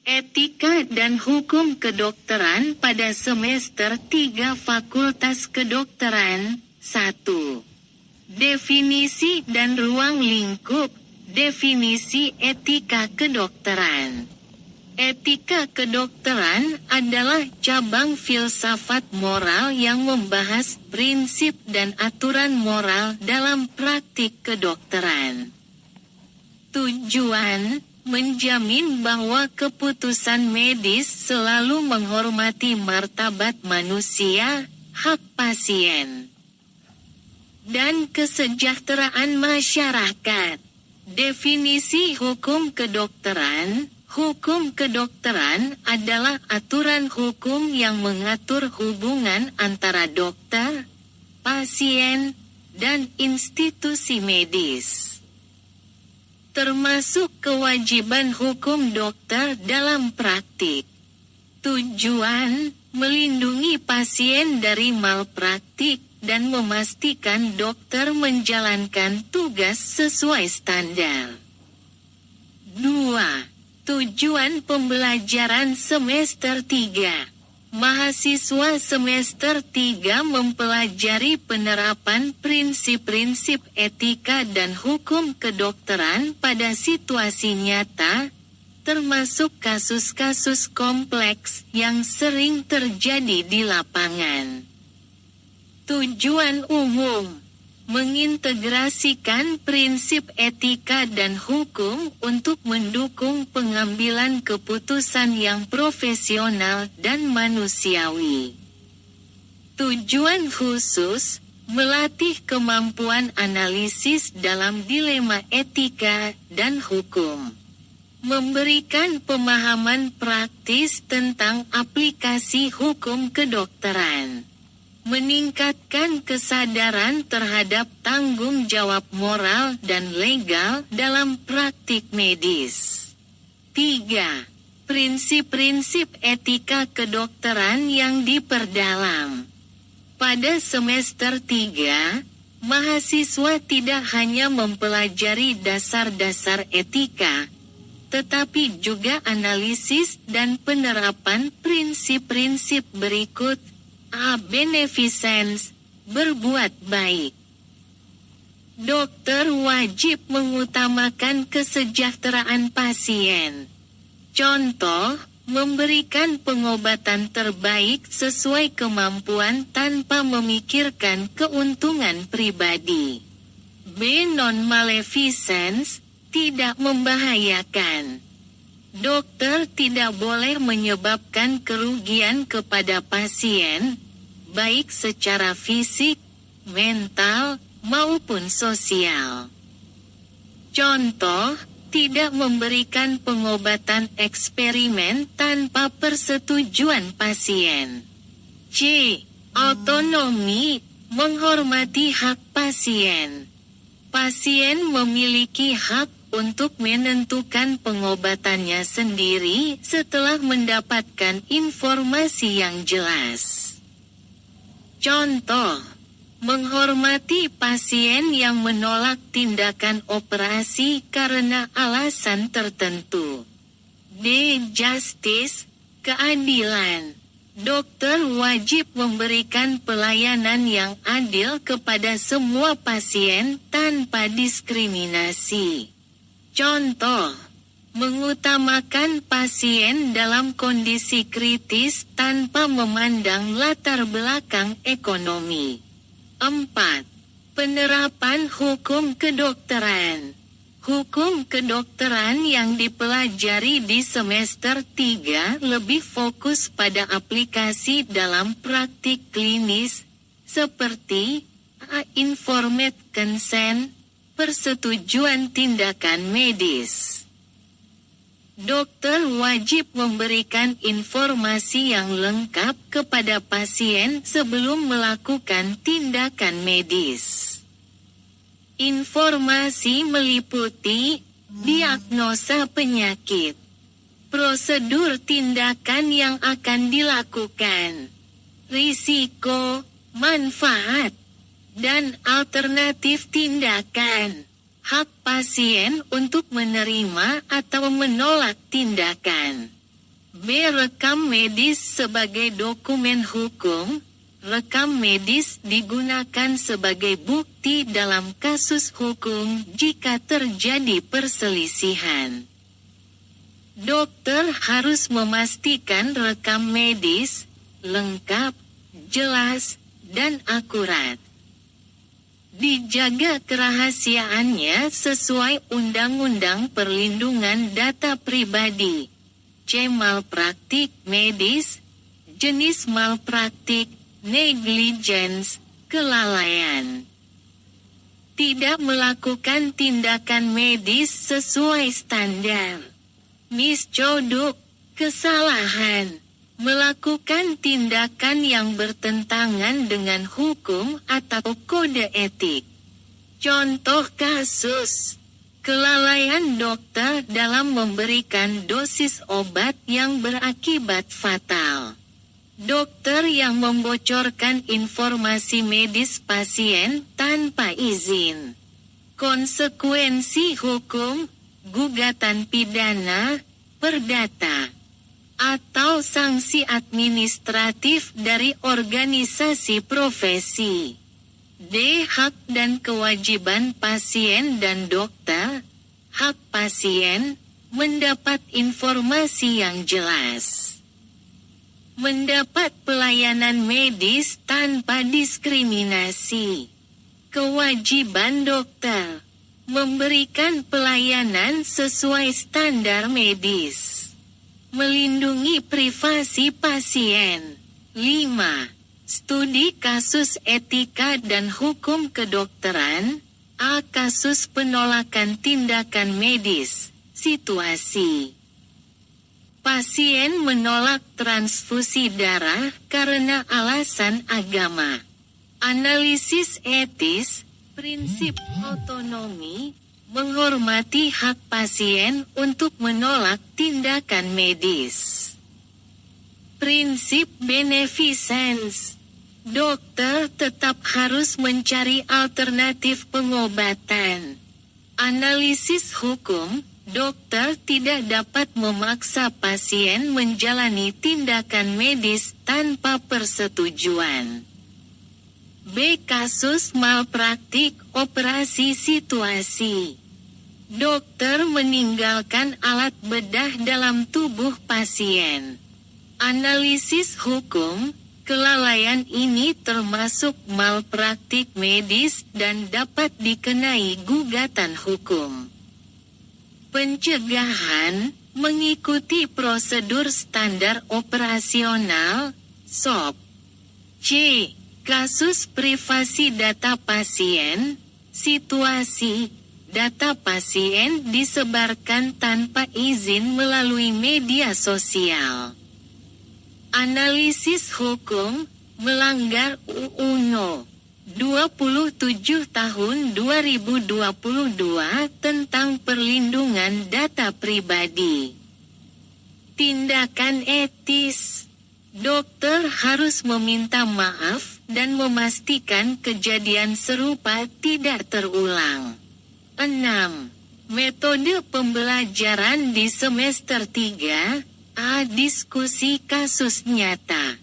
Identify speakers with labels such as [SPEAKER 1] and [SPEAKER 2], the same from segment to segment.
[SPEAKER 1] Etika dan Hukum Kedokteran pada semester 3 Fakultas Kedokteran. 1. Definisi dan ruang lingkup. Definisi etika kedokteran. Etika kedokteran adalah cabang filsafat moral yang membahas prinsip dan aturan moral dalam praktik kedokteran. Tujuan: menjamin bahwa keputusan medis selalu menghormati martabat manusia, hak pasien, dan kesejahteraan masyarakat. Definisi hukum kedokteran. Hukum kedokteran adalah aturan hukum yang mengatur hubungan antara dokter, pasien, dan institusi medis, termasuk kewajiban hukum dokter dalam praktik. Tujuan: melindungi pasien dari malpraktik dan memastikan dokter menjalankan tugas sesuai standar. 2. Tujuan pembelajaran semester 3. Mahasiswa semester 3 mempelajari penerapan prinsip-prinsip etika dan hukum kedokteran pada situasi nyata, termasuk kasus-kasus kompleks yang sering terjadi di lapangan. Tujuan umum: mengintegrasikan prinsip etika dan hukum untuk mendukung pengambilan keputusan yang profesional dan manusiawi. Tujuan khusus: melatih kemampuan analisis dalam dilema etika dan hukum. Memberikan pemahaman praktis tentang aplikasi hukum kedokteran. Meningkatkan kesadaran terhadap tanggung jawab moral dan legal dalam praktik medis. 3. Prinsip-prinsip etika kedokteran yang diperdalam. Pada semester 3, mahasiswa tidak hanya mempelajari dasar-dasar etika, tetapi juga analisis dan penerapan prinsip-prinsip berikut. A. Beneficence, berbuat baik. Dokter wajib mengutamakan kesejahteraan pasien. Contoh, memberikan pengobatan terbaik sesuai kemampuan tanpa memikirkan keuntungan pribadi. B. Non-maleficence, tidak membahayakan. Dokter tidak boleh menyebabkan kerugian kepada pasien, baik secara fisik, mental, maupun sosial. Contoh, tidak memberikan pengobatan eksperimen tanpa persetujuan pasien. C. Autonomi, menghormati hak pasien. Pasien memiliki hak untuk menentukan pengobatannya sendiri setelah mendapatkan informasi yang jelas. Contoh, menghormati pasien yang menolak tindakan operasi karena alasan tertentu. D. Justice, keadilan. Dokter wajib memberikan pelayanan yang adil kepada semua pasien tanpa diskriminasi. Contoh, mengutamakan pasien dalam kondisi kritis tanpa memandang latar belakang ekonomi. 4. Penerapan hukum kedokteran. Hukum kedokteran yang dipelajari di semester 3 lebih fokus pada aplikasi dalam praktik klinis, seperti informed consent, persetujuan tindakan medis. Dokter wajib memberikan informasi yang lengkap kepada pasien sebelum melakukan tindakan medis. Informasi meliputi diagnosa penyakit, prosedur tindakan yang akan dilakukan, risiko, manfaat, dan alternatif tindakan. Hak pasien untuk menerima atau menolak tindakan. B. Rekam medis sebagai dokumen hukum. Rekam medis digunakan sebagai bukti dalam kasus hukum jika terjadi perselisihan. Dokter harus memastikan rekam medis lengkap, jelas, dan akurat. Dijaga kerahasiaannya sesuai Undang-Undang Perlindungan Data Pribadi. C. Malpraktik medis. Jenis malpraktik negligence, kelalaian. Tidak melakukan tindakan medis sesuai standar. Misconduct, kesalahan. Melakukan tindakan yang bertentangan dengan hukum atau kode etik. Contoh kasus: kelalaian dokter dalam memberikan dosis obat yang berakibat fatal. Dokter yang membocorkan informasi medis pasien tanpa izin. Konsekuensi hukum, gugatan pidana, perdata, atau sanksi administratif dari organisasi profesi. D. Hak dan kewajiban pasien dan dokter. Hak pasien mendapat informasi yang jelas. Mendapat pelayanan medis tanpa diskriminasi. Kewajiban dokter memberikan pelayanan sesuai standar medis. Melindungi privasi pasien. 5. Studi kasus etika dan hukum kedokteran. A. Kasus penolakan tindakan medis. Situasi: pasien menolak transfusi darah karena alasan agama. Analisis etis, prinsip otonomi, menghormati hak pasien untuk menolak tindakan medis. Prinsip beneficence, dokter tetap harus mencari alternatif pengobatan. Analisis hukum, dokter tidak dapat memaksa pasien menjalani tindakan medis tanpa persetujuan. B. Kasus malpraktik operasi situasi. Dokter meninggalkan alat bedah dalam tubuh pasien. Analisis hukum, kelalaian ini termasuk malpraktik medis dan dapat dikenai gugatan hukum. Pencegahan, mengikuti prosedur standar operasional, SOP. C. Kasus privasi data pasien, situasi, data pasien disebarkan tanpa izin melalui media sosial. Analisis hukum, melanggar UU No. 27 tahun 2022 tentang perlindungan data pribadi. Tindakan etis, dokter harus meminta maaf dan memastikan kejadian serupa tidak terulang. 6. Metode pembelajaran di semester 3. A. Diskusi kasus nyata.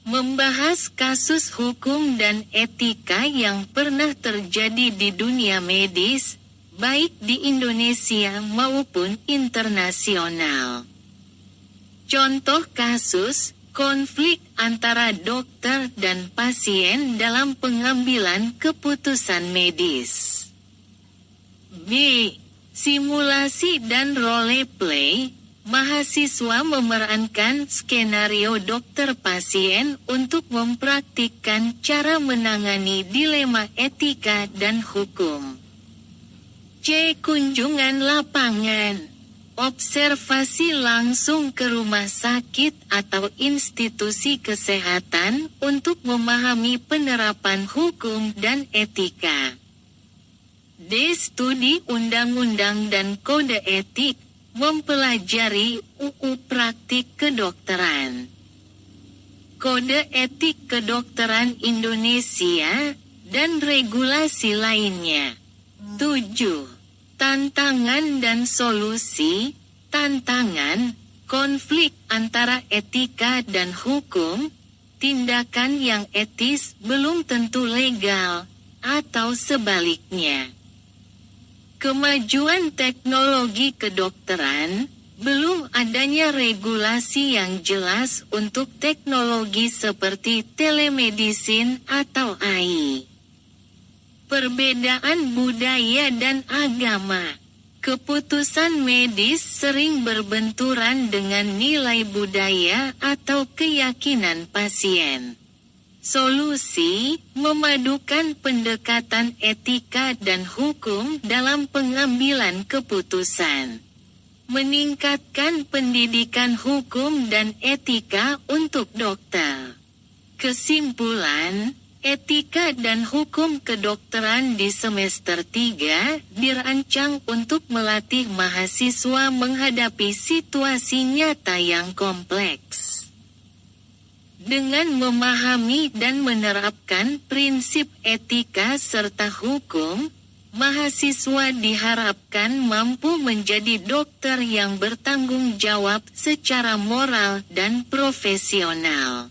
[SPEAKER 1] Membahas kasus hukum dan etika yang pernah terjadi di dunia medis, baik di Indonesia maupun internasional. Contoh kasus, konflik antara dokter dan pasien dalam pengambilan keputusan medis. B. Simulasi dan role play. Mahasiswa memerankan skenario dokter pasien untuk mempraktikkan cara menangani dilema etika dan hukum. C. Kunjungan lapangan. Observasi langsung ke rumah sakit atau institusi kesehatan untuk memahami penerapan hukum dan etika. D. Studi undang-undang dan kode etik. Mempelajari UU praktik kedokteran. Kode etik kedokteran Indonesia, dan regulasi lainnya. 7. Tantangan dan solusi. Tantangan, konflik antara etika dan hukum, tindakan yang etis belum tentu legal, atau sebaliknya. Kemajuan teknologi kedokteran, belum adanya regulasi yang jelas untuk teknologi seperti telemedicine atau AI. Perbedaan budaya dan agama. Keputusan medis sering berbenturan dengan nilai budaya atau keyakinan pasien. Solusi, memadukan pendekatan etika dan hukum dalam pengambilan keputusan. Meningkatkan pendidikan hukum dan etika untuk dokter. Kesimpulan, etika dan hukum kedokteran di semester 3 dirancang untuk melatih mahasiswa menghadapi situasi nyata yang kompleks. Dengan memahami dan menerapkan prinsip etika serta hukum, mahasiswa diharapkan mampu menjadi dokter yang bertanggung jawab secara moral dan profesional.